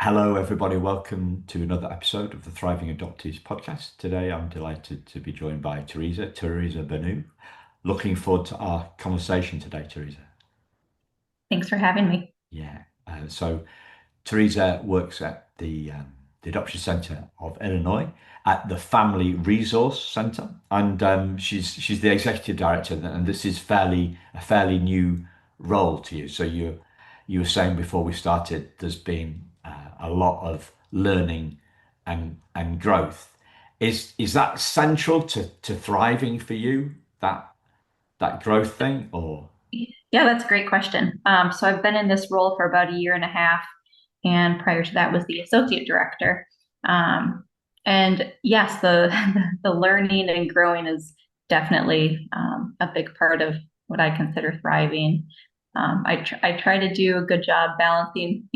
Hello, everybody. Welcome to another episode of the Thriving Adoptees podcast. Today, I'm delighted to be joined by Teresa Bernu. Looking forward to our conversation today, Teresa. Thanks for having me. So Teresa works at the Adoption Center of Illinois at the Family Resource Center, and she's the executive director. And this is fairly a fairly new role to you. So you were saying before we started, there's been a lot of learning and growth. Is that central to thriving for you? That growth thing, or Yeah, that's a great question. So I've been in this role for about a year and a half, and prior to that was the associate director. Um, and yes, the learning and growing is definitely a big part of what I consider thriving. I try to do a good job balancing,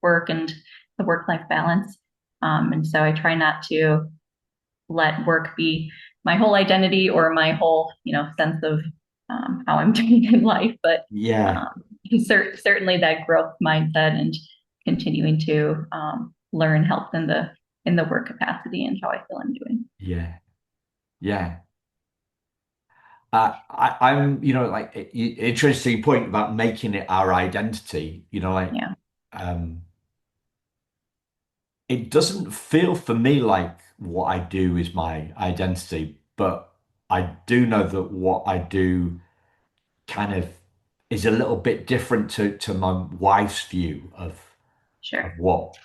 work and the work-life balance. And so I try not to let work be my whole identity or my whole, sense of how I'm doing in life. But yeah, um, certainly that growth mindset and continuing to learn helps in the work capacity and how I feel I'm doing. yeah, yeah. I'm, like interesting point about making it our identity. Yeah, Um, it doesn't feel for me like what I do is my identity, but I do know that what I do kind of is a little bit different to my wife's view sure.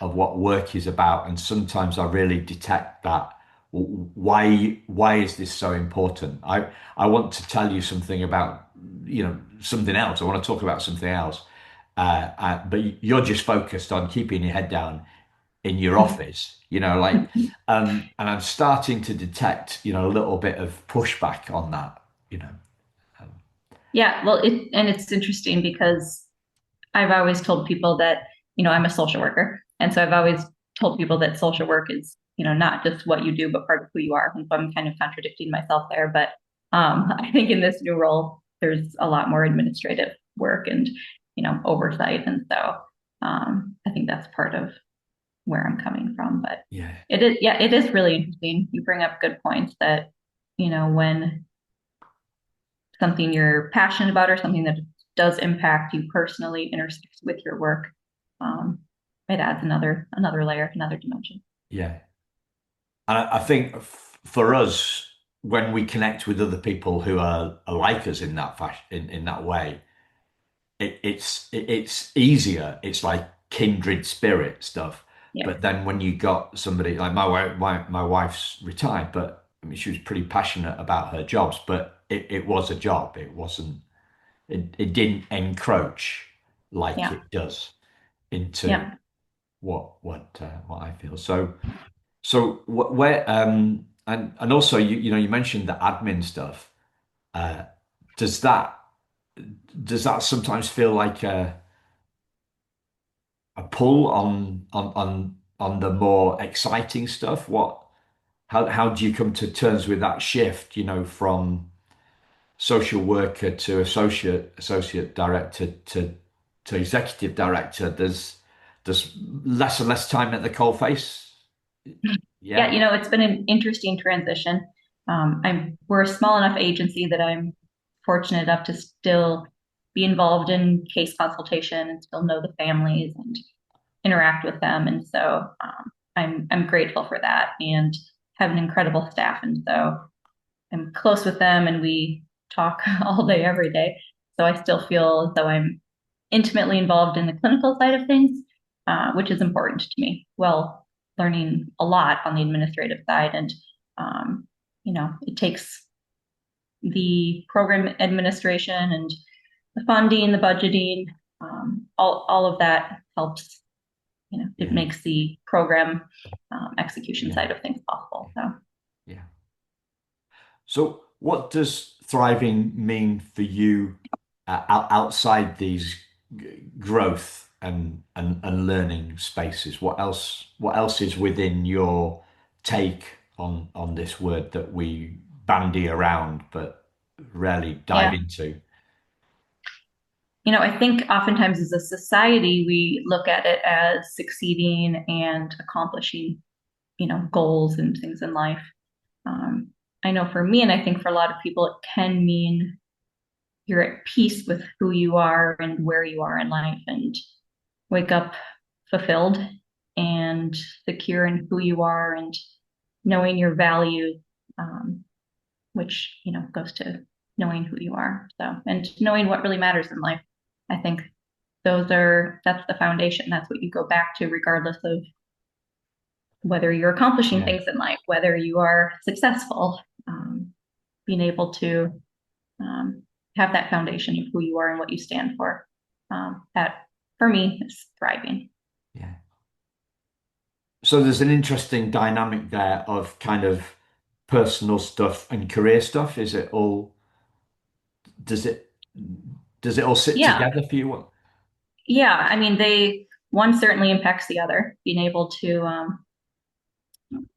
of what work is about, and sometimes I really detect that. Why is this so important? I want to tell you something about something else. I want to talk about something else, but you're just focused on keeping your head down in your office. And I'm starting to detect a little bit of pushback on that. You know, um, Yeah, well, it's interesting because I've always told people that, I'm a social worker. And so I've always told people that social work is, not just what you do, but part of who you are. And so I'm kind of contradicting myself there. But I think in this new role, there's a lot more administrative work and, oversight. And so I think that's part of where I'm coming from. But yeah, it is really interesting. You bring up good points that, when something you're passionate about or something that does impact you personally intersects with your work, um, it adds another layer, another dimension. yeah. And I think for us, when we connect with other people who are like us in that fashion, in that way, it's easier. It's like kindred spirit stuff. Yeah, But then when you got somebody like my wife's retired, but I mean she was pretty passionate about her jobs, but it was a job. It wasn't. It didn't encroach like yeah, it does into yeah, what I feel. So where and also you mentioned the admin stuff. Uh, does that does that sometimes feel like a pull on the more exciting stuff? How do you come to terms with that shift, from social worker to associate director to executive director? There's less and less time at the coalface. yeah. Yeah. It's been an interesting transition. We're a small enough agency that I'm fortunate enough to still be involved in case consultation and still know the families and interact with them. And so I'm grateful for that and have an incredible staff. And so I'm close with them and we talk all day, every day. So I still feel as though I'm intimately involved in the clinical side of things, which is important to me. Well, learning a lot on the administrative side. And, it takes the program administration and the funding, the budgeting, all of that helps. It Yeah. makes the program execution Yeah. side of things possible. So, Yeah. So, what does thriving mean for you outside these growth and learning spaces? What else is within your take on this word that we bandy around but rarely dive yeah. into? I think oftentimes as a society, we look at it as succeeding and accomplishing, goals and things in life. Um, I know for me, and I think for a lot of people, it can mean you're at peace with who you are and where you are in life and wake up fulfilled and secure in who you are and knowing your value, um, which, goes to knowing who you are. So, and knowing what really matters in life. I think that's the foundation. That's what you go back to, regardless of whether you're accomplishing Yeah, things in life, whether you are successful, being able to um, have that foundation of who you are and what you stand for. That for me is thriving. yeah. So there's an interesting dynamic there of kind of personal stuff and career stuff. Is it all, does it, does it all sit Yeah. together for you? Yeah. I mean, one certainly impacts the other. Being able to,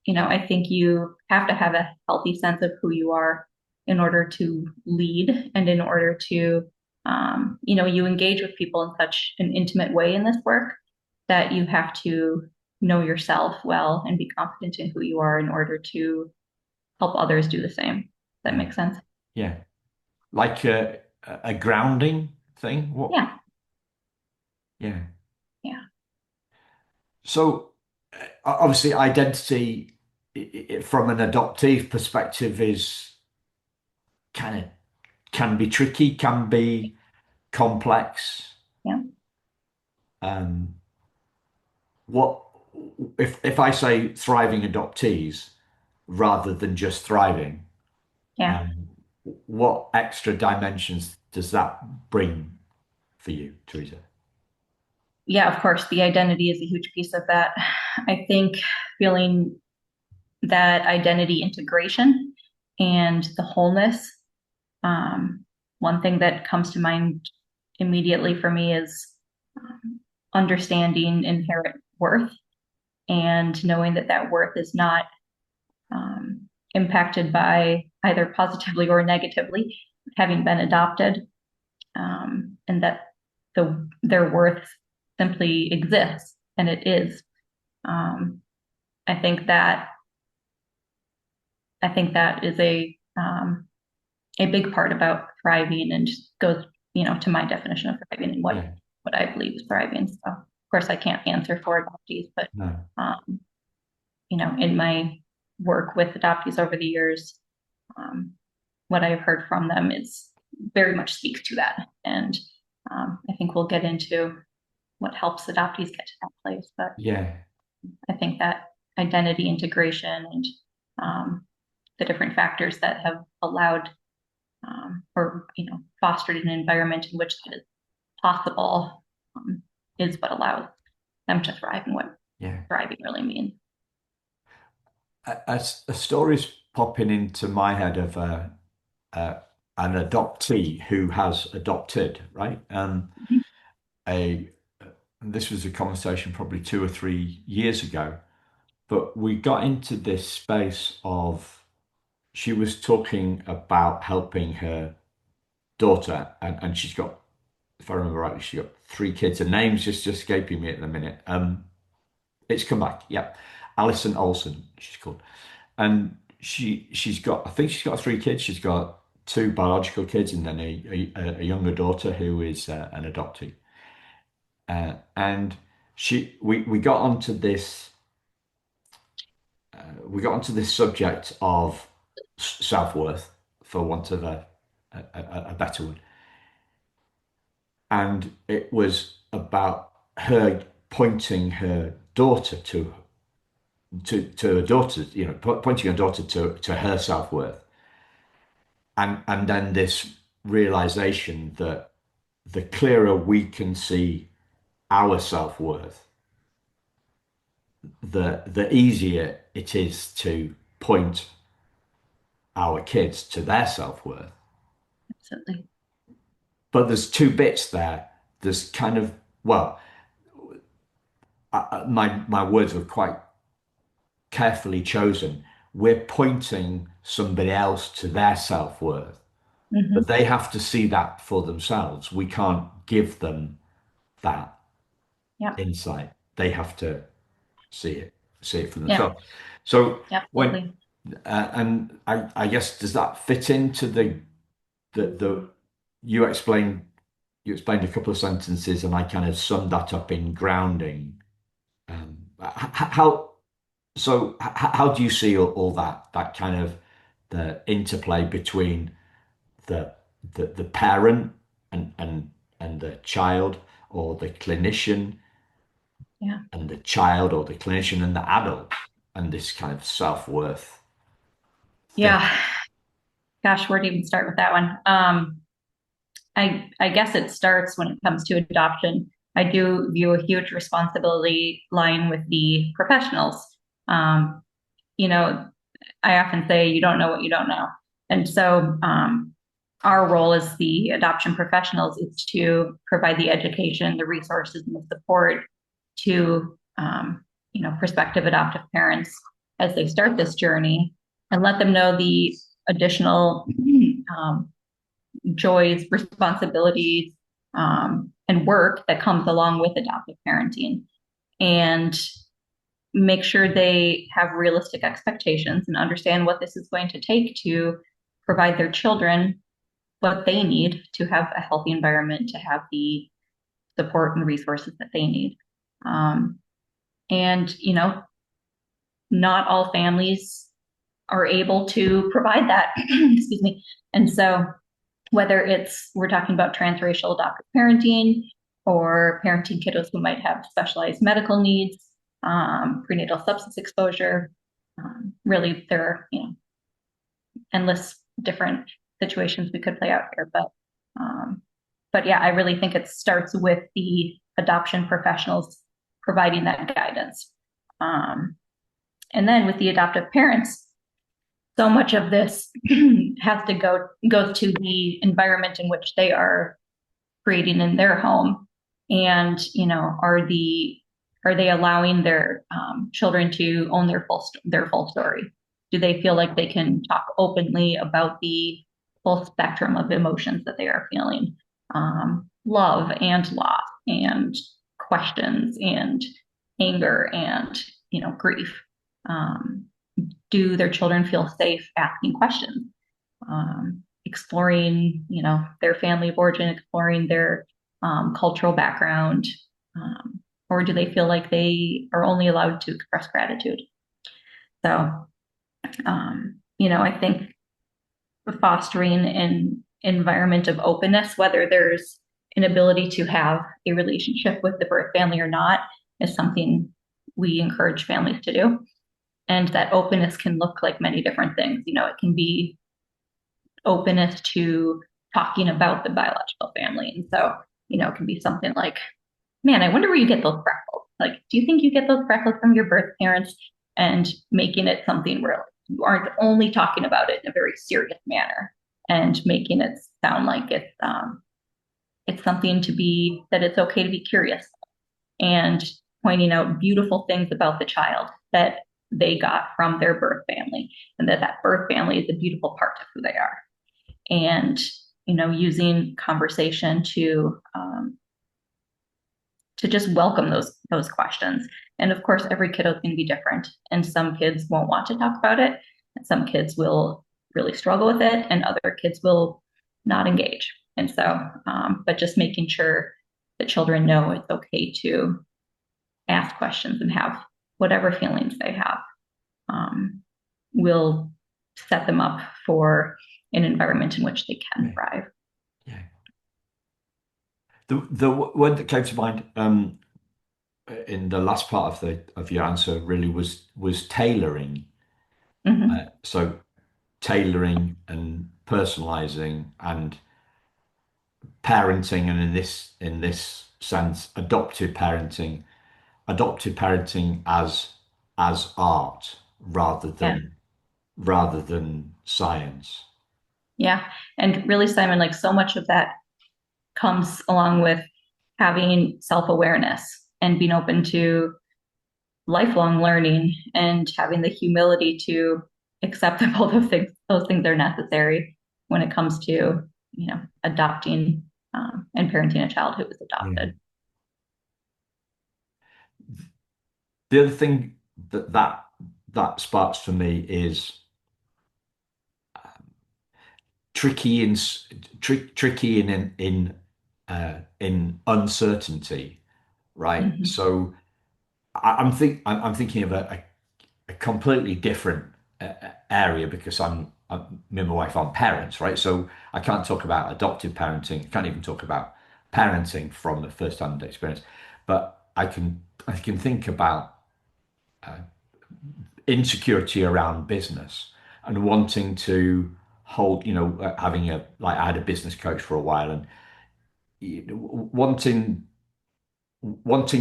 I think you have to have a healthy sense of who you are in order to lead and in order to, you engage with people in such an intimate way in this work that you have to know yourself well and be confident in who you are in order to help others do the same. Does that Yeah, make sense? yeah. Like a grounding thing? What? Yeah. Yeah. Yeah. So obviously identity from an adoptive perspective is kind of can be tricky, can be complex. Yeah. Um, what if I say thriving adoptees rather than just thriving? Yeah. Um, what extra dimensions does that bring for you, Teresa? Yeah, of course, the identity is a huge piece of that. I think feeling that identity integration and the wholeness. Um, One thing that comes to mind immediately for me is understanding inherent worth and knowing that that worth is not impacted by either positively or negatively having been adopted, and that their worth simply exists and it is. Um, I think that I think that is a big part about thriving and just goes, to my definition of thriving and what Yeah, what I believe is thriving. So of course I can't answer for adoptees, but no, um, in my work with adoptees over the years, um, what I've heard from them is very much speaks to that. And I think we'll get into what helps adoptees get to that place. But yeah, I think that identity integration and the different factors that have allowed or fostered an environment in which that is possible um, is what allows them to thrive and what yeah. thriving really means. A story's popping into my head of a an adoptee who has adopted, right? A This was a conversation probably 2 or 3 years ago, but we got into this space of she was talking about helping her daughter, and she's got, if I remember rightly, she got 3 kids. Her name's just escaping me at the minute. It's come back. Yeah, Alison Olsen, she's called, and she's got, I think she's got 3 kids. She's got 2 biological kids and then a younger daughter who is an adoptee. And we got onto this subject of self-worth, for want of a better word, and it was about her pointing her daughter to her daughter, pointing her daughter to her self-worth, and then this realization that the clearer we can see our self-worth, the easier it is to point our kids to their self-worth. Absolutely. But there's 2 bits there. There's kind of, well, my words were quite carefully chosen. We're pointing somebody else to their self-worth, but Mm-hmm. they have to see that for themselves. We can't give them that Yeah. insight. They have to see it for Yeah. themselves. So when Absolutely. and I guess does that fit into the you explained you explained a couple of sentences and I kind of summed that up in grounding. How how do you see all that kind of the interplay between the the parent and the child or the clinician Yeah. and the child or the clinician and the adult and this kind of self-worth thing. Yeah. Gosh, where to even start with that one? I guess it starts when it comes to adoption. I do view a huge responsibility lying with the professionals. Um, you know, I often say you don't know what you don't know. And so our role as the adoption professionals is to provide the education, the resources, and the support to prospective adoptive parents as they start this journey, and let them know the additional um, joys, responsibilities, and work that comes along with adoptive parenting, and make sure they have realistic expectations and understand what this is going to take to provide their children what they need to have a healthy environment, to have the support and resources that they need. Um, and, not all families are able to provide that. Excuse me. And so, whether it's we're talking about transracial adoptive parenting or parenting kiddos who might have specialized medical needs, prenatal substance exposure, really there are endless different situations we could play out here. Um, but yeah, I really think it starts with the adoption professionals providing that guidance. Um, and then with the adoptive parents, so much of this has to go to the environment in which they are creating in their home. And, are they allowing their children to own their full story? Do they feel like they can talk openly about the full spectrum of emotions that they are feeling? Love and loss and questions and anger and, grief. Um, do their children feel safe asking questions? Exploring, their family of origin, exploring their cultural background, or do they feel like they are only allowed to express gratitude? So, I think fostering an environment of openness, whether there's an ability to have a relationship with the birth family or not, is something we encourage families to do. And that openness can look like many different things. It can be openness to talking about the biological family. And so, it can be something like, man, I wonder where you get those freckles. Like, do you think you get those freckles from your birth parents? And making it something where you aren't only talking about it in a very serious manner, and making it sound like it's something to be that it's okay to be curious, and pointing out beautiful things about the child that they got from their birth family, and that birth family is a beautiful part of who they are. And using conversation to just welcome those questions. And of course, every kiddo is going to be different, and some kids won't want to talk about it, and some kids will really struggle with it, and other kids will not engage. And so, but just making sure that children know it's okay to ask questions and have whatever feelings they have, will set them up for an environment in which they can Yeah. thrive. Yeah. The word that came to mind in the last part of the of your answer really was tailoring. Mm-hmm. So tailoring and personalizing and parenting, and in this sense, adoptive parenting as art Yeah. rather than science. Yeah. And really, Simon, like so much of that comes along with having self awareness and being open to lifelong learning, and having the humility to accept that both of those things are necessary when it comes to, adopting and parenting a child who was Yeah. adopted. The other thing that sparks for me is tricky in tricky in uncertainty, right? Mm-hmm. So I'm thinking of a completely different area because me and my wife aren't parents, right? So I can't talk about adoptive parenting. I can't even talk about parenting from a first-hand experience. But I can think about insecurity around business and wanting to hold, having a like I had a business coach for a while and wanting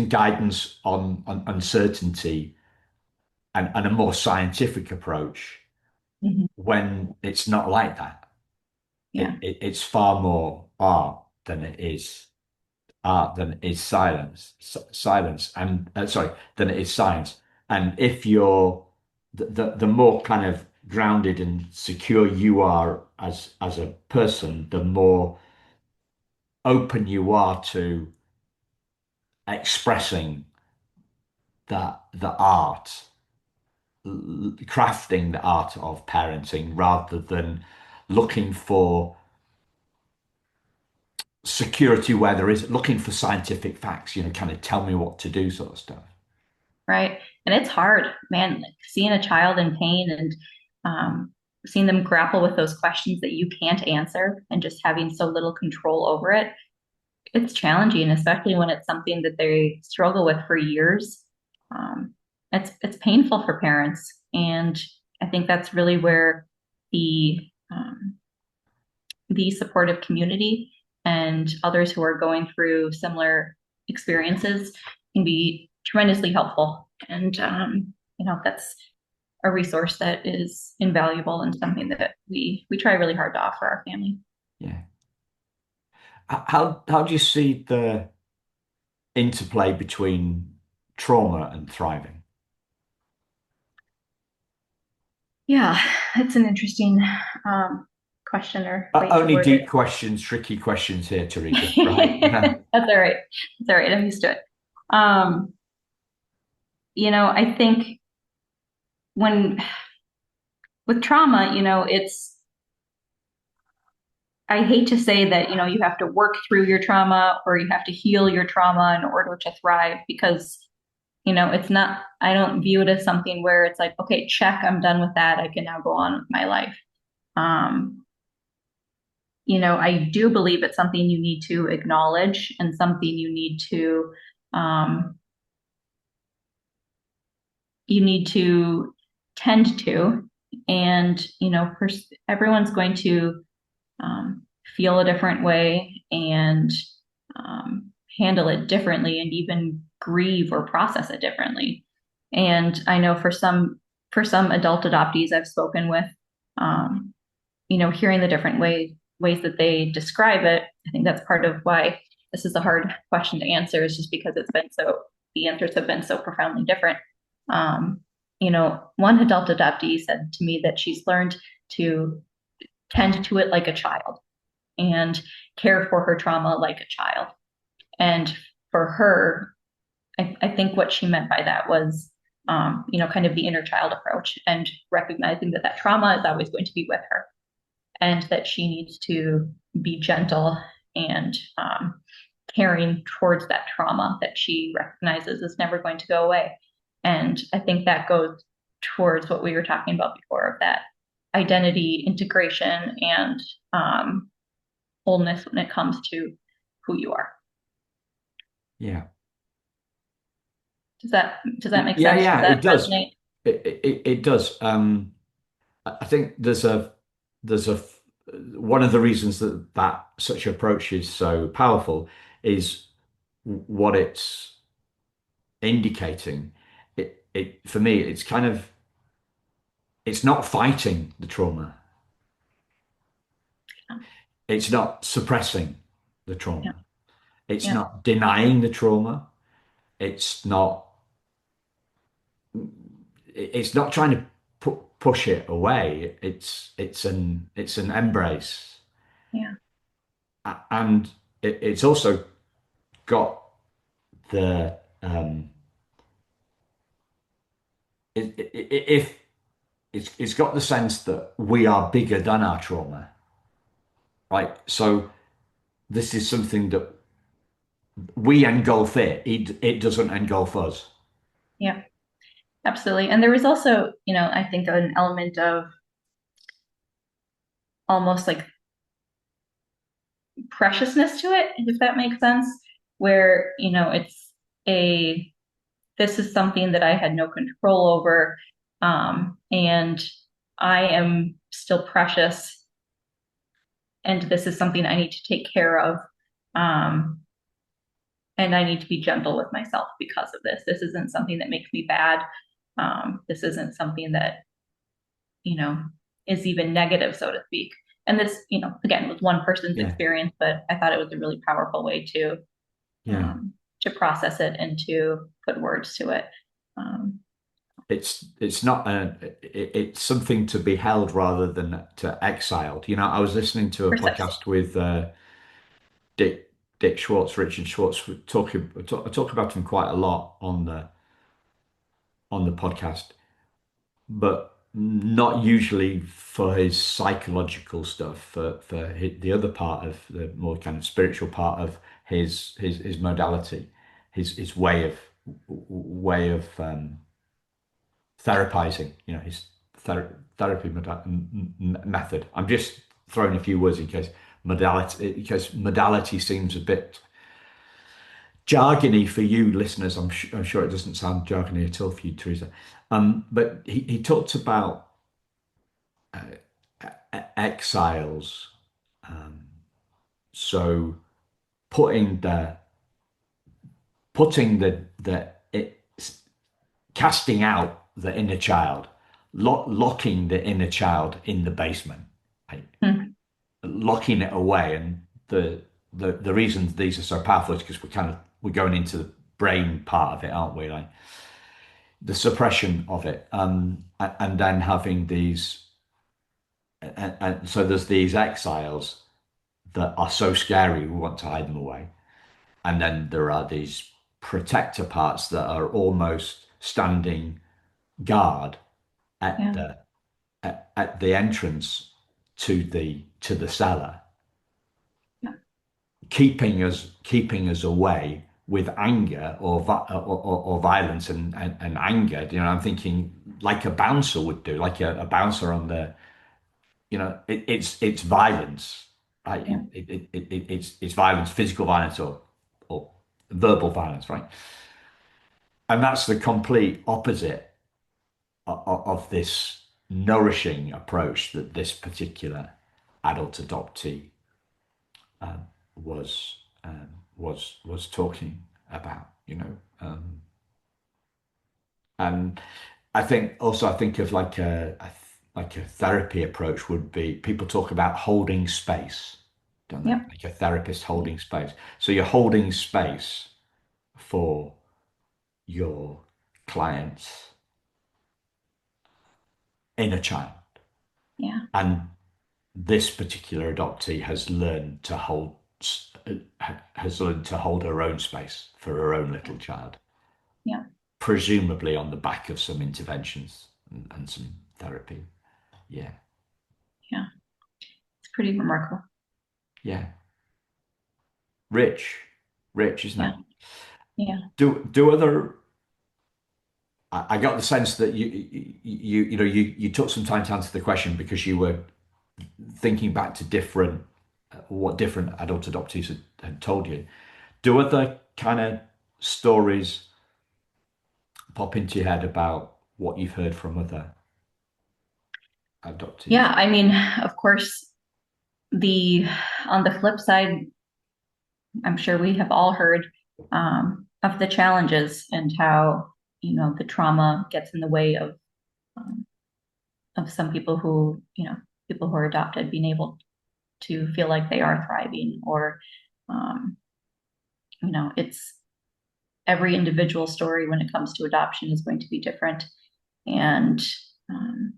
guidance on uncertainty and a more scientific approach Mm-hmm. when it's not like that. Yeah. It's far more art than it is silence and sorry than it is science. And if you're the more kind of grounded and secure you are as a person, the more open you are to expressing the art, crafting the art of parenting rather than looking for security where there is looking for scientific facts, kind of tell me what to do sort of stuff. Right. And it's hard, man, like seeing a child in pain and seeing them grapple with those questions that you can't answer and just having so little control over it. It's challenging, especially when it's something that they struggle with for years. Um, it's painful for parents, and I think that's really where the um, the supportive community and others who are going through similar experiences can be tremendously helpful. And that's a resource that is invaluable and something that we try really hard to offer our family. Yeah. How do you see the interplay between trauma and thriving? Yeah, it's an interesting question or way to Only word it. deep questions, tricky questions here, Teresa, right? That's all right. That's all right. I'm used to it. Um, I think when with trauma, I hate to say that, you have to work through your trauma or you have to heal your trauma in order to thrive because, it's not, I don't view it as something where it's like, okay, check, I'm done with that. I can now go on with my life. Um, I do believe it's something you need to acknowledge and something um, you need to tend to. And, everyone's going to feel a different way and handle it differently and even grieve or process it differently. And I know for some adult adoptees I've spoken with, um, hearing the different ways that they describe it, I think that's part of why this is a hard question to answer, is just because the answers have been so profoundly different. Um, one adult adoptee said to me that she's learned to tend to it like a child and care for her trauma like a child. And for her, I think what she meant by that was, kind of the inner child approach and recognizing that that trauma is always going to be with her and that she needs to be gentle and caring towards that trauma that she recognizes is never going to go away. And I think that goes towards what we were talking about before of that identity integration and wholeness when it comes to who you are. Yeah. Does that make Yeah, sense? Does yeah, that it does. resonate? It does. I think there's a one of the reasons that such approach is so powerful is what it's indicating. It for me, it's kind of it's not fighting the trauma. It's not suppressing the Yeah, trauma. It's yeah, not denying the trauma. It's not it's not trying to push it away. It's an embrace. yeah, And it's also got the if it's got the sense that we are bigger than our trauma, right? So this is something that we engulf it doesn't engulf us. Yeah, absolutely. And there was also, I think an element of almost like preciousness to it, if that makes sense, where, it's a, this is something that I had no control over. And I am still precious, and this is something I need to take care of. Um, and I need to be gentle with myself because of this. This isn't something that makes me bad. This isn't something that, you know, is even negative, so to speak. And this, again, was one person's Yeah, experience, but I thought it was a really powerful way yeah. um, to process it and to put words to it. Um, It's not it's something to be held rather than to exiled. You know, I was listening to a Precisely. podcast with Dick Dick Schwartz, Richard Schwartz, I talk about him quite a lot on the podcast, but not usually for his psychological stuff, for the other part of the more kind of spiritual part of his modality, his way of therapizing, you know, his therapy method. I'm just throwing a few words in case modality, because modality seems a bit jargony for you listeners. I'm sure it doesn't sound jargony at all for you, Teresa. But he talked about exiles. Um, so putting the putting the it, casting out the inner child, locking the inner child in the basement, right? Hmm. Locking it away. And the reason these are so powerful is because we're going into the brain part of it, aren't we? Like the suppression of it, and then having these, and so there's these exiles that are so scary we want to hide them away, and then there are these protector parts that are almost standing guard at Yeah. the entrance to the cellar, Yeah. keeping us away with anger or violence and anger. You know, I'm thinking like a bouncer would do, like a bouncer on the, you know, it's violence, right? Yeah. It's violence, physical violence or verbal violence, right? And that's the complete opposite of this nourishing approach that this particular adult adoptee was was talking about, you know. And I think of like like a therapy approach would be people talk about holding space, don't they? Yep. Like a therapist holding space. So you're holding space for your client's inner child. Yeah. And this particular adoptee has learned to hold her own space for her own little child, Yeah. presumably on the back of some interventions and some therapy. Yeah, Yeah. It's pretty remarkable. yeah. Rich, rich, isn't Yeah. it? Yeah. Do other? I got the sense that you took some time to answer the question because you were thinking back to different what different adult adoptees had told you. Do other kind of stories pop into your head about what you've heard from other adoptees? Yeah. I mean, of course, the on the flip side, I'm sure we have all heard of the challenges and how, the trauma gets in the way um, of some people who, people who are adopted being able to feel like they are thriving, or, um, it's every individual story when it comes to adoption is going to be different. And um,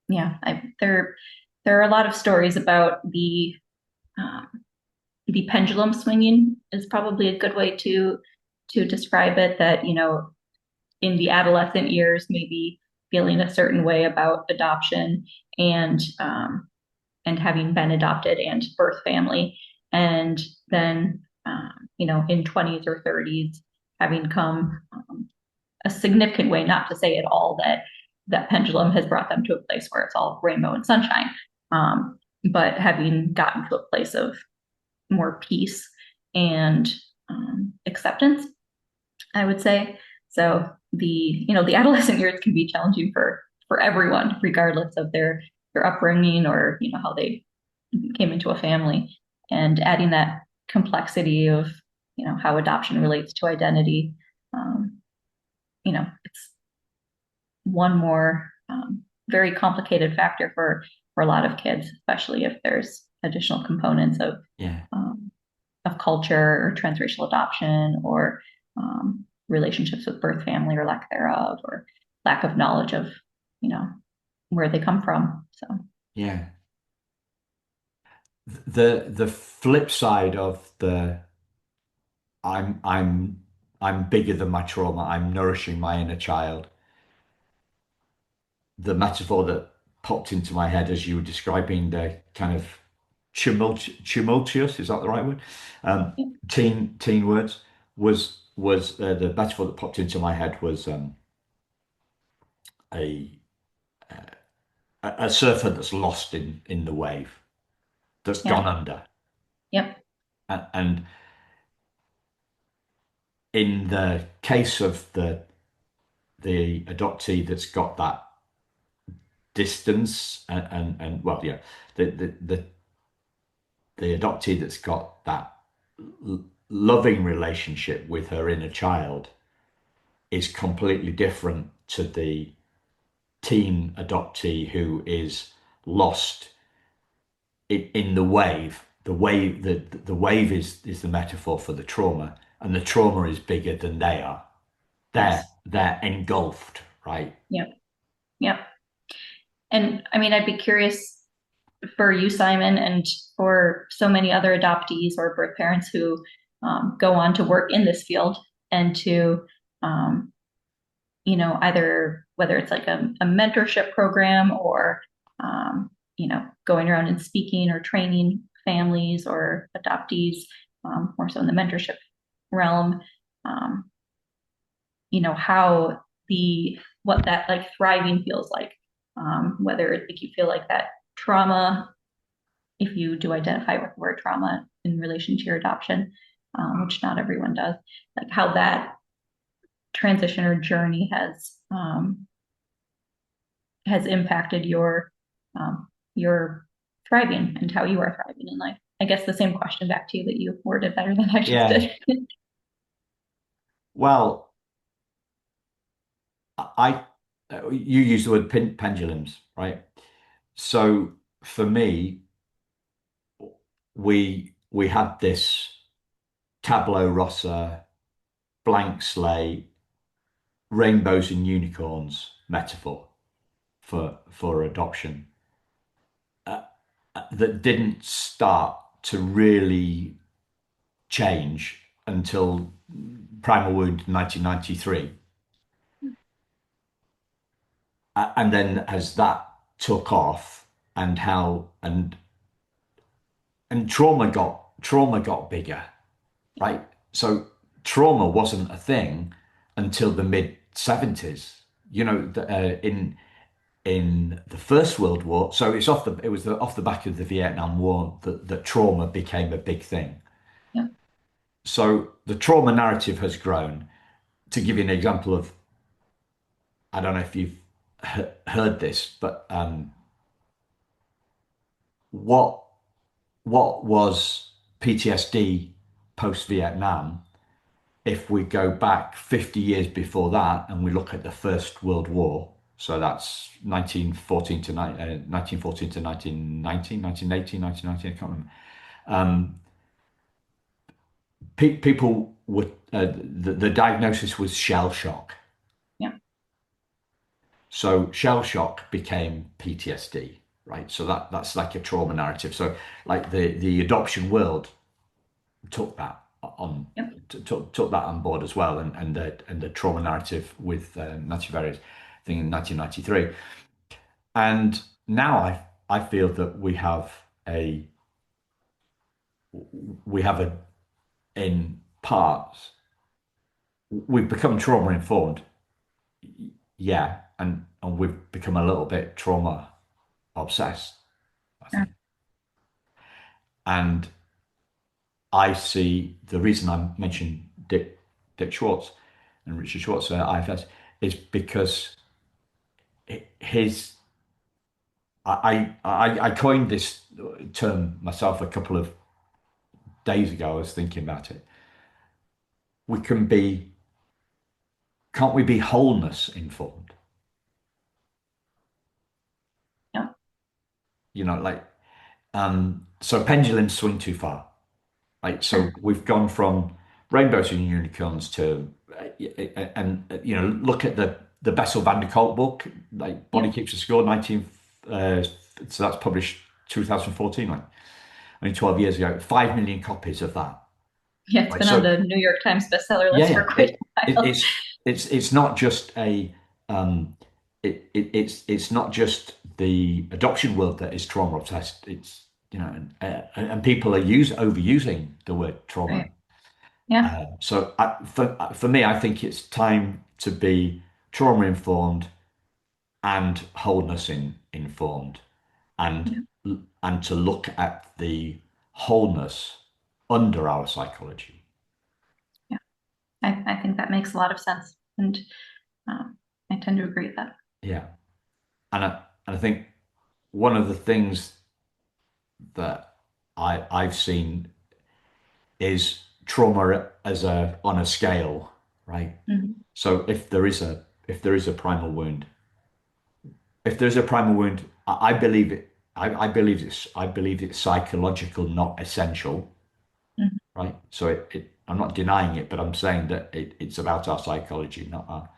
yeah, there are a lot of stories about um, the pendulum swinging is probably a good way to describe it. That in the adolescent years, maybe feeling a certain way about adoption and and having been adopted and birth family, and then in 20s or 30s having come a significant way, not to say at all that that pendulum has brought them to a place where it's all rainbow and sunshine, but having gotten to a place of more peace and acceptance, I would say. So the adolescent years can be challenging for everyone, regardless of their upbringing or how they came into a family, and adding that complexity of how adoption relates to identity. Um, it's one more very complicated factor for a lot of kids, especially if there's additional components Yeah. of culture or transracial adoption or relationships with birth family or lack thereof, or lack of knowledge of you know where they come from. So Yeah. The flip side of the I'm I'm I'm bigger than my trauma, I'm nourishing my inner child. The metaphor that popped into my head as you were describing the kind of tumultuous, is that the right word? Um, yeah, teen words was the metaphor that popped into my head was a a surfer that's lost in the wave, that's yeah, gone under. yep, And in the case of the adoptee that's got that distance and well, yeah, the adoptee that's got that loving relationship with her inner child is completely different to the teen adoptee who is lost in the wave. The wave is the metaphor for the trauma, and the trauma is bigger than they are. yes, They're engulfed, right? yep, yep. And I mean, I'd be curious for you, Simon, and for so many other adoptees or birth parents who go on to work in this field and to um, either whether it's like a mentorship program or, going around and speaking or training families or adoptees, more so in the mentorship realm, um, how what that like thriving feels like, whether like you feel like that trauma, if you do identify with the word trauma in relation to your adoption, which not everyone does, like how that transition or journey has impacted your thriving and how you are thriving in life. I guess the same question back to you that you worded better than I just Yeah. did. Well, I you use the word pendulums, right? So for me, we had this tableau rasa, blank slate, rainbows and unicorns metaphor for adoption that didn't start to really change until Primal Wound 1993. And then as that took off and how and trauma got bigger, right? So trauma wasn't a thing until the mid 70s. In the First World War. So it was off the back of the Vietnam War that trauma became a big thing. Yeah, So the trauma narrative has grown. To give you an example of, I don't know if you've heard this, but what what was PTSD post Vietnam? If we go back 50 years before that and we look at the First World War, so that's 1914 to 1919, 1918, 1919, I can't remember. People were, the diagnosis was shell shock. yeah, So shell shock became PTSD, right? So that's like a trauma narrative. So like the adoption world took that on Yep. took that on board as well, and the trauma narrative with Nancy Verrier thing in 1993. And now I feel that a we have a in parts we've become trauma informed, yeah, and we've become a little bit trauma obsessed, I Sure. think. And I see the reason I mentioned Dick Schwartz and Richard Schwartz at IFS is because his I coined this term myself a couple of days ago. I was thinking about it. We can be, can't we be wholeness informed? Yep. You know, like so pendulums swing too far. Right, so Sure. we've gone from rainbows and unicorns to, and look at the Bessel van der Kolk book, like Body Yep. Keeps the Score, 19. Uh, so that's published 2014, like only 12 years ago. 5 million copies of that. Yeah, it's Right, been on so the New York Times bestseller yeah, list for yeah, quite a while. it's not just a it's not just the adoption world that is trauma obsessed. It's and people are overusing the word trauma. Right. Yeah. So for me, I think it's time to be trauma informed and wholeness informed, and Yeah. and to look at the wholeness under our psychology. Yeah. I think that makes a lot of sense. And um, I tend to agree with that. Yeah, and I think one of the things that I've seen is trauma as a on a scale, right? Mhm. So if there is a primal wound, if there's a primal wound, I believe it. I believe it's psychological, not essential, Mhm. right? So I'm not denying it, but I'm saying that it's about our psychology, not our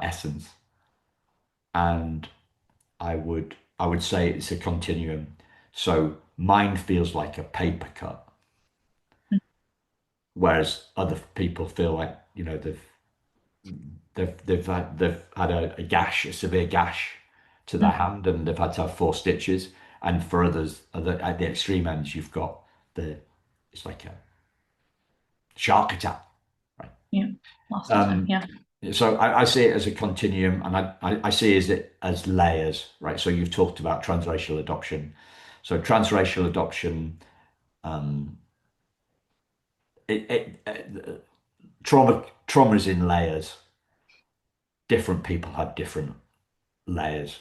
essence. And I would say it's a continuum. So mine feels like a paper cut, whereas other people feel like they've had a gash, a severe gash to their Mhm. hand, and they've had to have 4 stitches. And for others, at the extreme ends, you've got the it's like a shark attack, right? Yeah. Lost to time. Um, Yeah. so I see it as a continuum, and I see it as layers, right? So you've talked about transracial adoption. So transracial adoption, um, trauma is in layers. Different people have different layers,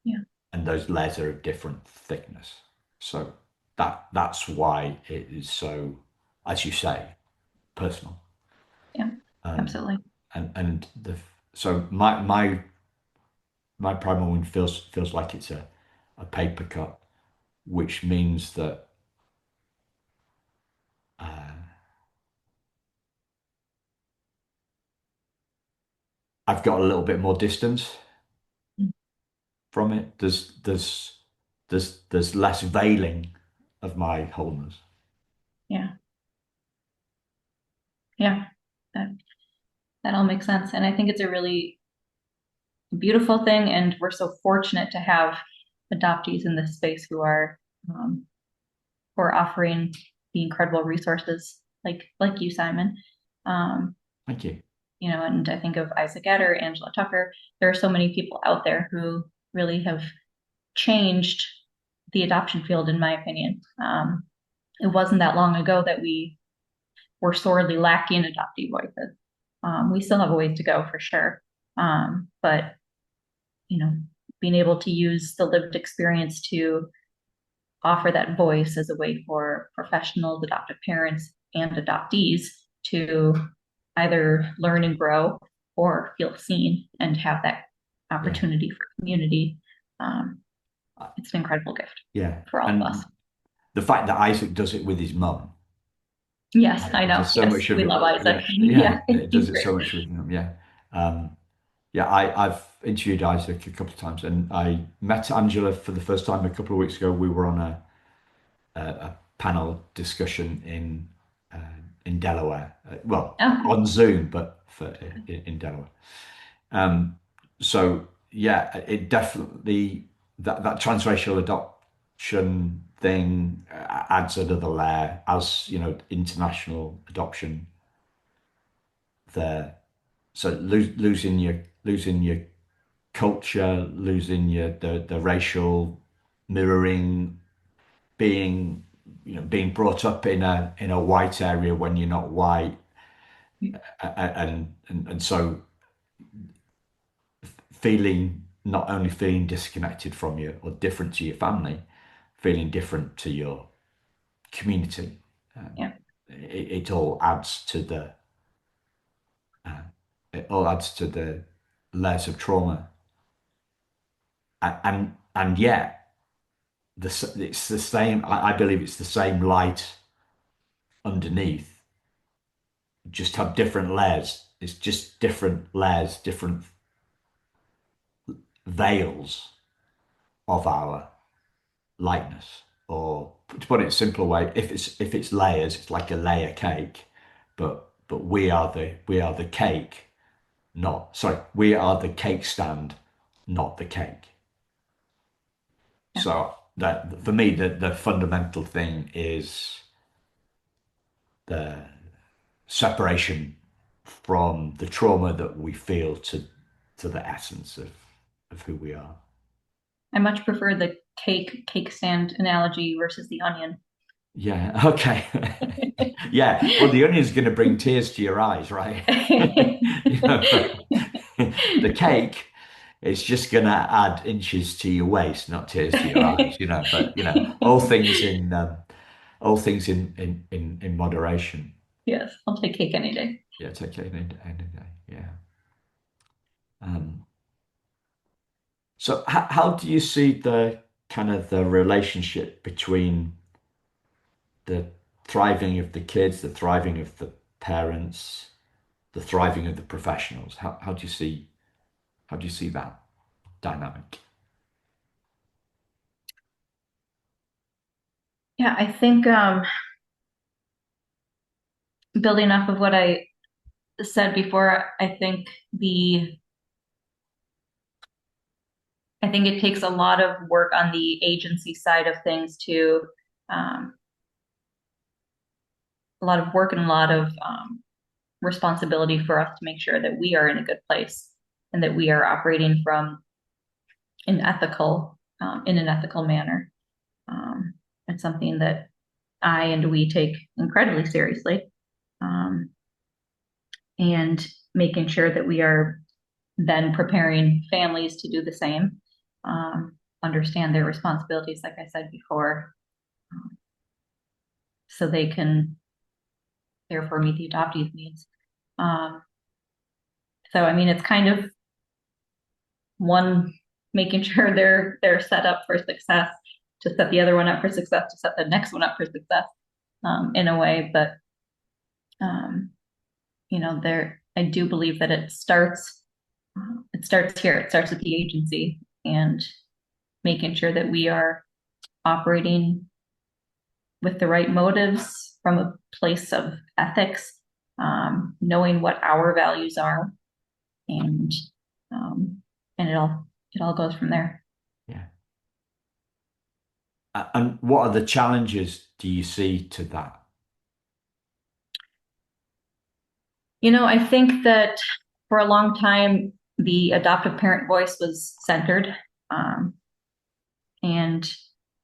Yeah. and those layers are of different thickness. So that's why it is so, as you say, personal. Yeah. Um, Absolutely. and the so my primal wound feels like it's a paper cut, which means that uh, I've got a little bit more distance Mhm. from it. There's less veiling of my wholeness. Yeah. Yeah. That that all makes sense. And I think it's a really beautiful thing. And we're so fortunate to have adoptees in this space um, who are offering the incredible resources like you, Simon. Um, Thank you. and I think of Isaac Etter, Angela Tucker. There are so many people out there who really have changed the adoption field, in my opinion. It wasn't that long ago that we were sorely lacking adoptee voices. We still have a ways to go for sure. But you know, being able to use the lived experience to offer that voice as a way for professionals, adoptive parents, and adoptees to either learn and grow or feel seen and have that Yeah. opportunity for community. Um, Uh, it's an incredible gift yeah. for all of us. And the fact that Isaac does it with his mum, Yes, right? I It know. does so Yes, much of we love Isaac. yeah, yeah, Yeah, it does he's it great. so much with him. Yeah. Um, yeah, I've interviewed Isaac a couple of times, and I met Angela for the first time a couple of weeks ago. We were on a panel discussion in Delaware. Well, Okay. on Zoom, but in Delaware. Um, so yeah, it definitely that transracial adoption thing adds another layer as international adoption there. So losing your culture, losing the racial mirroring, being being brought up in a white area when you're not white, and so not only feeling disconnected from you or different to your family, feeling different to your community. Um, Yeah. it all adds to uh, the layers of trauma, and yet it's the same. I believe it's the same light underneath, just have different layers. It's just different layers, different veils of our lightness. Or to put it in a simpler way, if it's layers, it's like a layer cake, but we are the cake, not sorry, we are the cake stand, not the cake. Yeah. So that for me, the fundamental thing is the separation from the trauma that we feel to the essence of who we are. I much prefer the cake stand analogy versus the onion. Yeah. Okay. Yeah. Well, the onion's going to bring tears to your eyes, right? But the cake is just going to add inches to your waist, not tears to your eyes. But all things in moderation. Yes, I'll take cake any day. Yeah. Take it any day. Yeah. Um, so how do you see the relationship between the thriving of the kids, the thriving of the parents, the thriving of the professionals? How do you see that dynamic? Yeah, I think building off of what I said before, I think it takes a lot of work on the agency side of things to um, a lot of work and a lot of responsibility for us to make sure that we are in a good place and that we are operating from in an ethical manner. Um, it's something that I and we take incredibly seriously, um, and making sure that we are then preparing families to do the same, understand their responsibilities, like I said before, um, so they can therefore meet the adoptees' needs. Um, so, I mean, it's kind of one making sure they're set up for success to set the other one up for success to set the next one up for success, in a way. But um, there I do believe that it starts here. It starts with the agency and making sure that we are operating with the right motives from a place of ethics, knowing what our values are, and um, and it all goes from there. Yeah. And what are the challenges do you see to that? I think that for a long time the adoptive parent voice was centered, um, and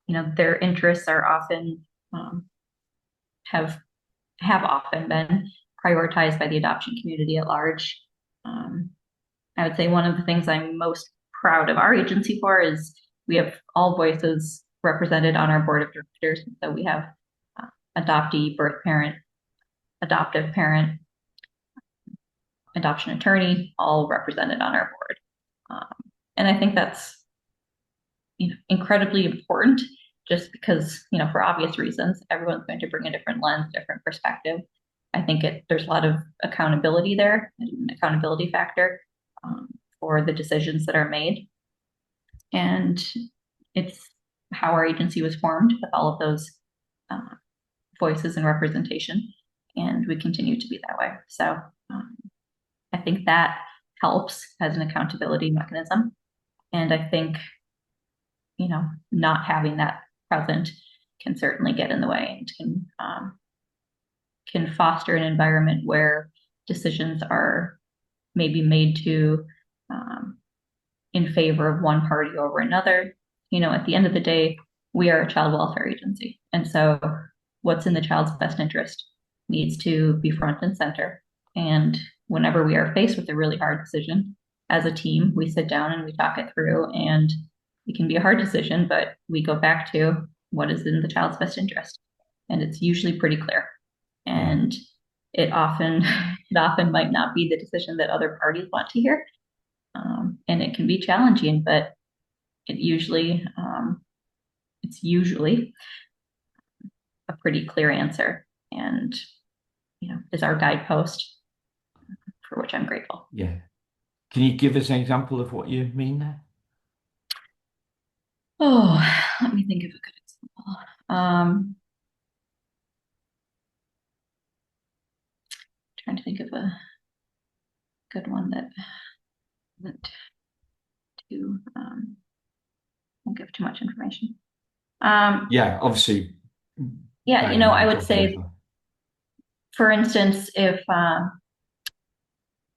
their interests are often um, have have often been prioritized by the adoption community at large. Um, I would say one of the things I'm most proud of our agency for is we have all voices represented on our board of directors. So we have uh, adoptee, birth parent, adoptive parent, adoption attorney, all represented on our board. And I think that's incredibly important, just because for obvious reasons everyone's going to bring a different lens, different perspective. I think there's a lot of accountability there, an accountability factor, um, for the decisions that are made, and it's how our agency was formed with all of those voices and representation, and we continue to be that way. So I think that helps as an accountability mechanism. And I think, not having that present can certainly get in the way and can foster an environment where decisions are maybe made to in favor of one party over another. At the end of the day, we are a child welfare agency. And so what's in the child's best interest needs to be front and center. And whenever we are faced with a really hard decision, as a team, we sit down and we talk it through. And it can be a hard decision, but we go back to what is in the child's best interest. And it's usually pretty clear. Yeah. And it often might not be the decision that other parties want to hear. And it can be challenging, but it's usually a pretty clear answer, and is our guidepost, for which I'm grateful. Yeah. Can you give us an example of what you mean there? Oh, let me think of a good example. Trying to think of a good one that isn't too won't give too much information. Yeah, obviously, Yeah, I would say, confidential. for instance,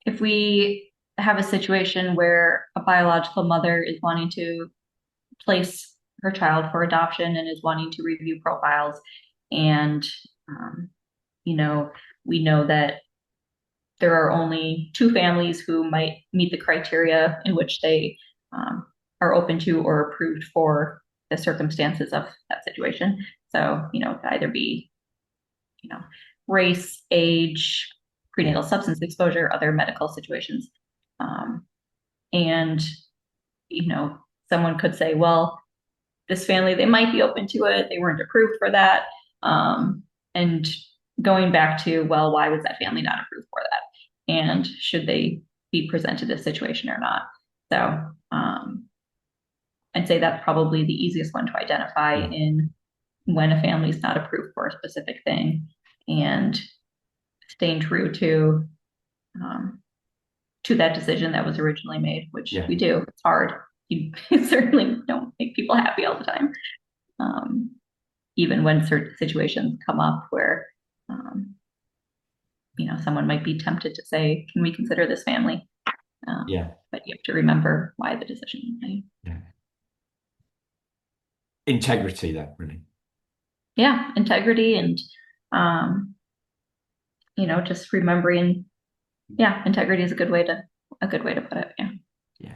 if we have a situation where a biological mother is wanting to place her child for adoption and is wanting to review profiles, and um, we know that there are only two families who might meet the criteria in which they are open to or approved for the circumstances of that situation. So, it could either be, race, age, Yeah, prenatal substance exposure, other medical situations. And, you know, someone could say, well, this family, they might be open to it. They weren't approved for that. And going back to, well, why was that family not approved for that? And should they be presented this situation or not? So I'd say that's probably the easiest one to identify yeah, in when a family is not approved for a specific thing, and staying true um, to that decision that was originally made, which yeah, we do. It's hard. You certainly don't make people happy all the time. Um, Even when certain situations come up where, um, someone might be tempted to say, can we consider this family? yeah, But you have to remember why the decision was made. yeah. Integrity, then, really. Yeah, integrity and, um, just remembering, yeah, integrity is a good way to put it. Yeah. Yeah.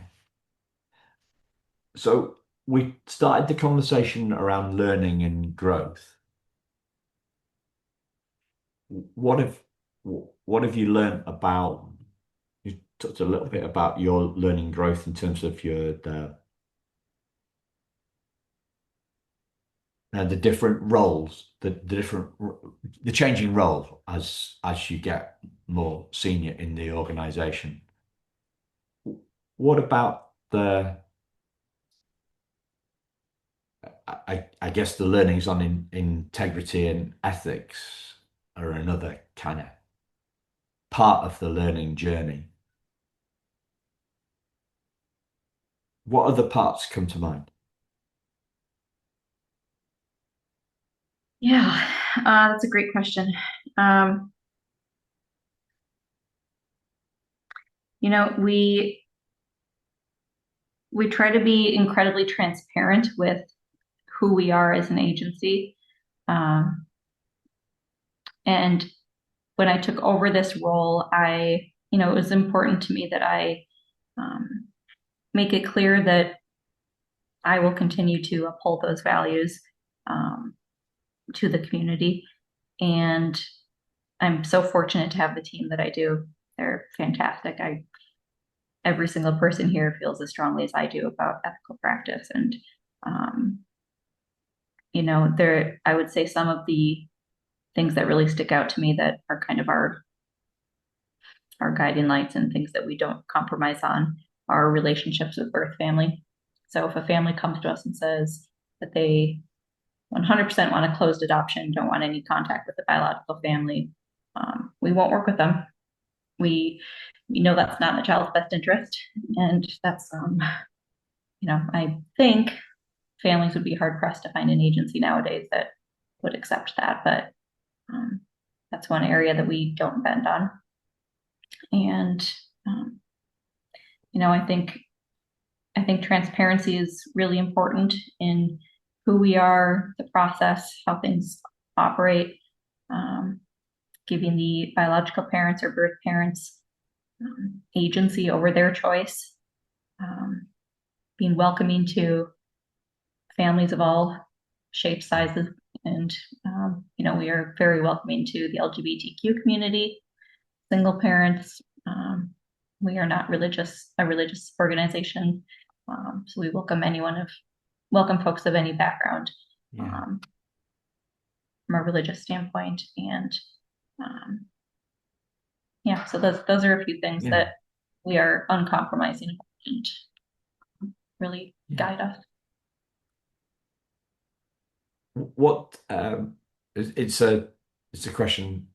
So we started the conversation around learning and growth. What have what have you learned about? You talked a little bit about your learning growth in terms of the different roles, the changing role as you get more senior in the organization. What about I guess the learnings on integrity and ethics are another kind of part of the learning journey. What other parts come to mind? Yeah, that's a great question. Um, we try to be incredibly transparent with who we are as an agency. Um, and when I took over this role, it was important to me that I um, make it clear that I will continue to uphold those values um, to the community. And I'm so fortunate to have the team that I do. They're fantastic. Every single person here feels as strongly as I do about ethical practice. And, um, I would say some of the things that really stick out to me that are kind of our guiding lights and things that we don't compromise on are relationships with birth family. So if a family comes to us and says that they 100% want a closed adoption, don't want any contact with the biological family, we won't work with them. We know that's not in the child's best interest, and that's I think families would be hard pressed to find an agency nowadays that would accept that, but um, that's one area that we don't bend on. And um, I think transparency is really important in who we are, the process, how things operate, um, giving the biological parents or birth parents agency over their choice, um, being welcoming to families of all shapes, sizes, and we are very welcoming to the LGBTQ community, single parents. We are not a religious organization, so we welcome folks of any background Yeah. um, from a religious standpoint, and um, yeah, so those are a few things Yeah. that we are uncompromising about and really Yeah. guide us. What it's a question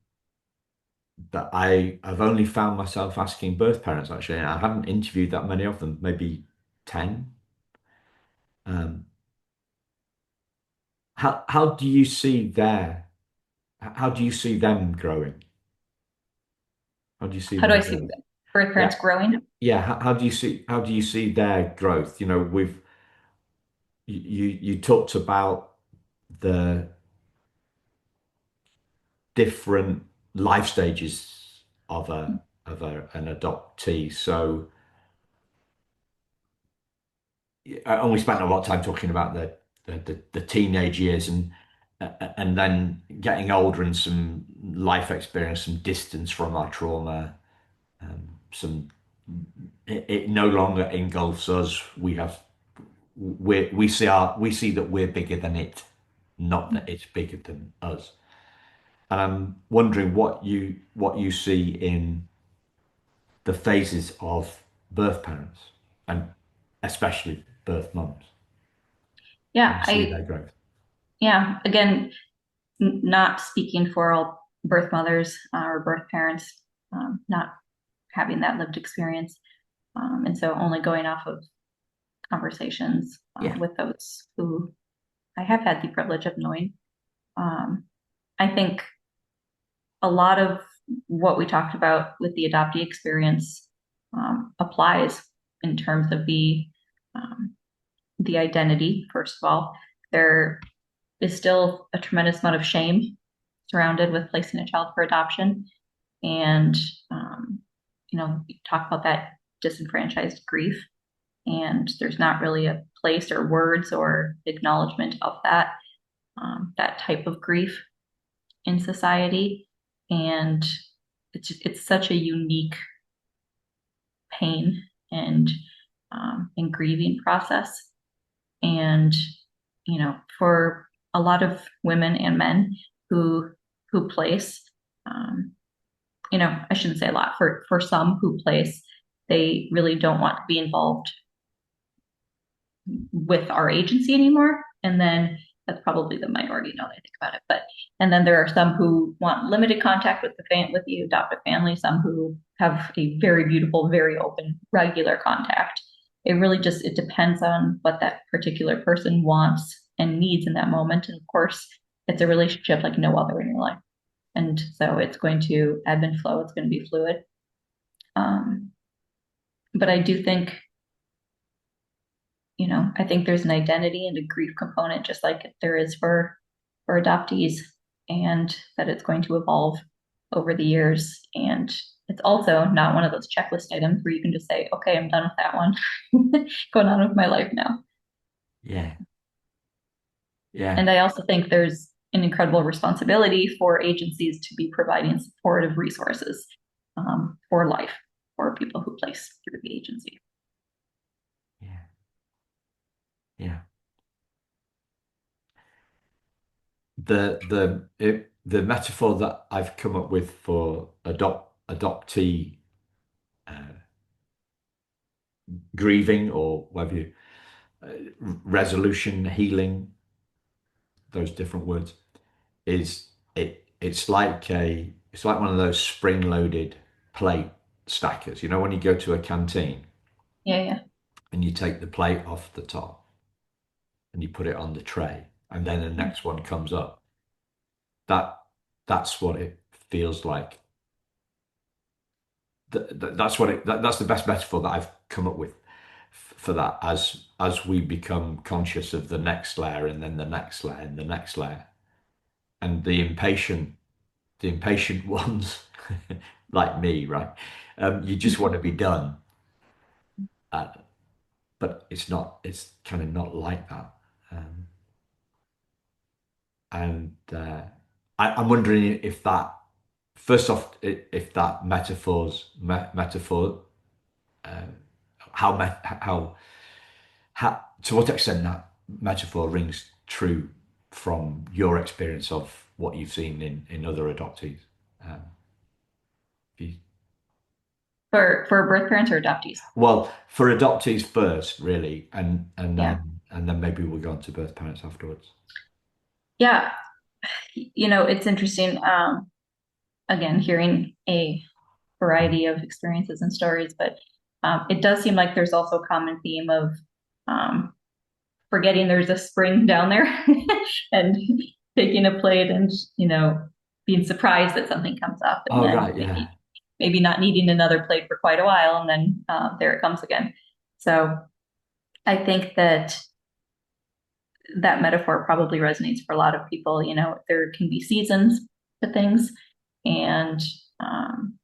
that I've only found myself asking birth parents actually. I haven't interviewed that many of them, maybe 10. Um, how do you see how do you see them growing? How do you see How do I them see growing? birth parents Yeah. growing? Yeah. How do you see their growth? You talked about the different life stages of an adoptee. So, and we spent a lot of time talking about the teenage years and then getting older and some life experience, some distance from our trauma, some it no longer engulfs us. We see that we're bigger than it, not that it's bigger than us. And I'm wondering what you see in the phases of birth parents and especially birth mums. How do Yeah, you see their growth? again, not speaking for all birth mothers or birth parents, not having that lived experience. And so only going off of conversations Yeah, with those who I have had the privilege of knowing. Um, I think a lot of what we talked about with the adoptee experience applies in terms of the identity. First of all, there is still a tremendous amount of shame surrounded with placing a child for adoption, and you talk about that disenfranchised grief, and there's not really a place or words or acknowledgement of that type of grief in society, and it's such a unique pain and grieving process. And for a lot of women and men who place, um, I shouldn't say a lot. For some who place, they really don't want to be involved with our agency anymore. And then that's probably the minority now that I think about it. And then there are some who want limited contact with with the adoptive family, some who have a very beautiful, very open, regular contact. It really just it depends on what that particular person wants and needs in that moment. And of course, it's a relationship like no other in your life. And so it's going to ebb and flow, it's going to be fluid. Um, but I do think I think there's an identity and a grief component, just like there is for adoptees, and that it's going to evolve over the years. And it's also not one of those checklist items where you can just say, "Okay, I'm done with that one, going on with my life now." yeah, yeah, And I also think there's an incredible responsibility for agencies to be providing supportive resources for life for people who place through the agency. yeah, yeah. The metaphor that I've come up with for adoptee uh, grieving or whatever resolution, healing, those different words is it's like one of those spring-loaded plate stackers. You know, when you go to a canteen Yeah, yeah. and you take the plate off the top and you put it on the tray, and then the Yeah. next one comes up. That that's what it feels like. That's what that's the best metaphor that I've come up with for that. As we become conscious of the next layer, and then the next layer, and the next layer, and the impatient ones, like me, right? You just want to be done, uh, but it's not. It's kind of not like that. Um, and I'm wondering if that, first off, if that metaphor, um, how to what extent that metaphor rings true from your experience of what you've seen in other adoptees. Um, if you, For birth parents or adoptees. well, for adoptees first, really, Yeah. and then maybe we'll go on to birth parents afterwards. Yeah. It's interesting. Again, hearing a variety of experiences and stories, but it does seem like there's also a common theme of um, forgetting there's a spring down there and taking a plate and, being surprised that something comes up and Oh, then right, yeah, maybe not needing another plate for quite a while. And then there it comes again. So I think that metaphor probably resonates for a lot of people. There can be seasons to things. And, um,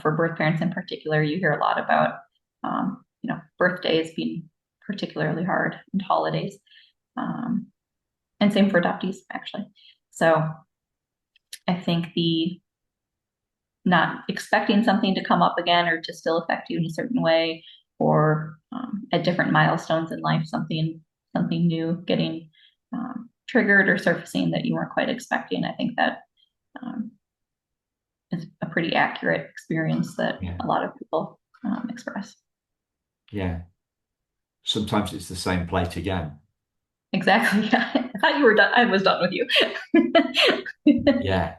for birth parents in particular, you hear a lot about, birthdays being particularly hard and holidays. Um, and same for adoptees, actually. So I think the not expecting something to come up again or to still affect you in a certain way, or at different milestones in life, something new getting triggered or surfacing that you weren't quite expecting. I think that um, is a pretty accurate experience that yeah, a lot of people express. yeah. Sometimes it's the same plate again. Exactly. I thought you were done. I was done with you. Yeah.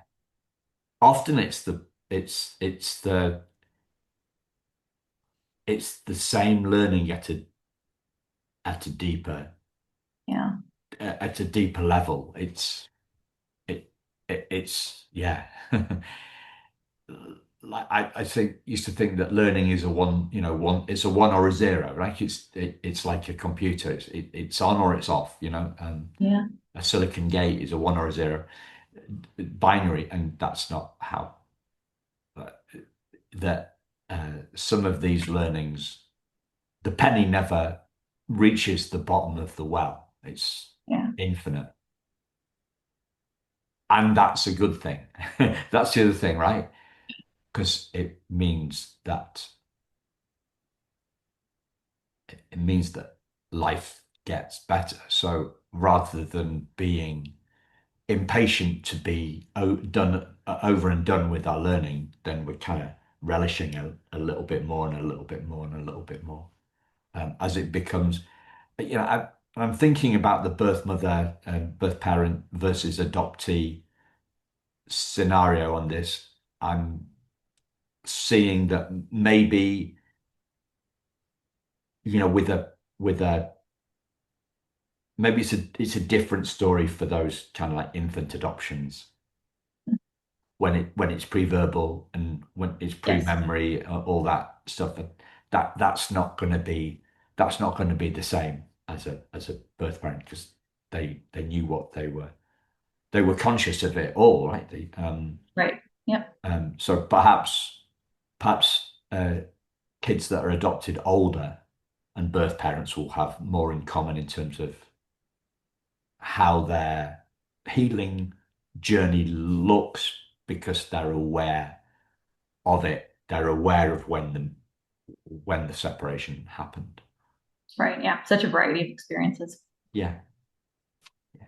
Often it's the same learning at a deeper Yeah. at a deeper level. It, it's yeah. Like I think used to think that learning is a one, it's a one or a zero, right? It's like a computer. It's on or it's off, Yeah. a silicon gate is a one or a zero, binary, and that's not how uh, that some of these learnings, the penny never reaches the bottom of the well. It's Yeah. infinite. And that's a good thing. That's the other thing, right? Because it means that life gets better. So rather than being impatient to be done over and done with our learning, then we're kind of relishing a little bit more and a little bit more and a little bit more as it becomes. I'm thinking about the birth mother and birth parent versus adoptee scenario on this. I'm seeing that maybe with a maybe it's a different story for those kind of like infant adoptions when it's pre-verbal and when it's Yes. pre-memory, all that stuff. That's not going to be the same as a birth parent because they knew what they were conscious of it all, right? Right. Yep. So perhaps kids that are adopted older and birth parents will have more in common in terms of how their healing journey looks because they're aware of it. They're aware of when the separation happened. Right. Yeah. Such a variety of experiences. Yeah. Yeah.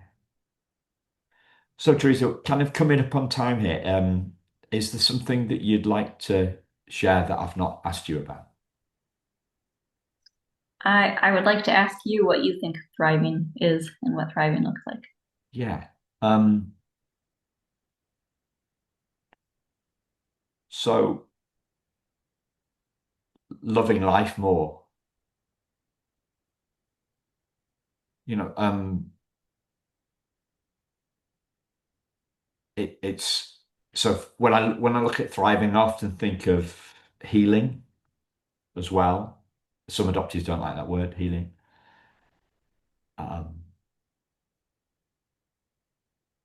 So Teresa, kind of coming up on time here. Is there something that you'd like to share that I've not asked you about? I would like to ask you what you think thriving is and what thriving looks like. yeah. Um, so loving life more, you know, it's so when I look at thriving, I often think of healing as well. Some adoptees don't like that word, healing. Um,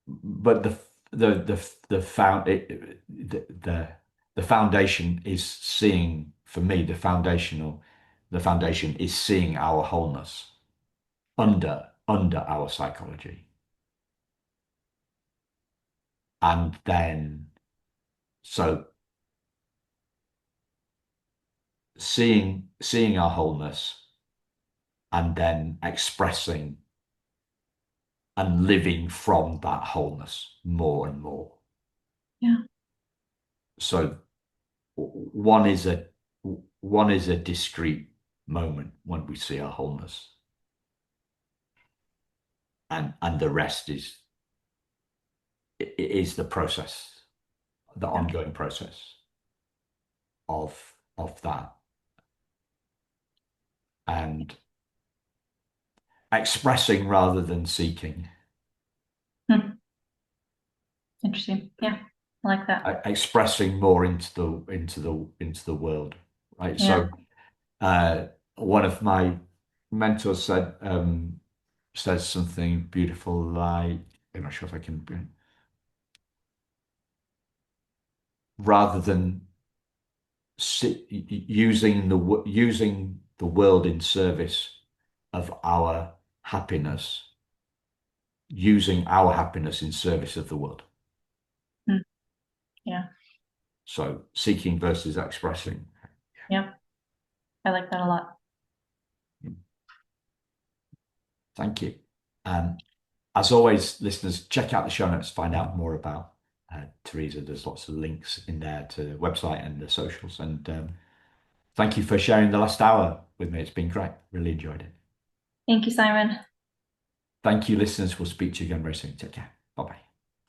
but the foundation is seeing for me the foundation is seeing our wholeness under our psychology, and then so seeing our wholeness and then expressing and living from that wholeness more and more. Yeah. So one is a one is a discrete moment when we see our wholeness, and the rest is the process, the Yeah. ongoing process of that, and expressing rather than seeking, Hmm. Interesting. Yeah. I like that. expressing more into the world, right? Yeah. So one of my mentors says something beautiful like, I'm not sure if I can, rather than using the world in service of our happiness, using our happiness in service of the world. Hmm. Yeah. So seeking versus expressing. Yeah. I like that a lot. Thank you. As always, listeners, check out the show notes, find out more about Teresa. There's lots of links in there to the website and the socials. And thank you for sharing the last hour with me. It's been great. Really enjoyed it. Thank you, Simon. Thank you, listeners. We'll speak to you again very soon. Take care.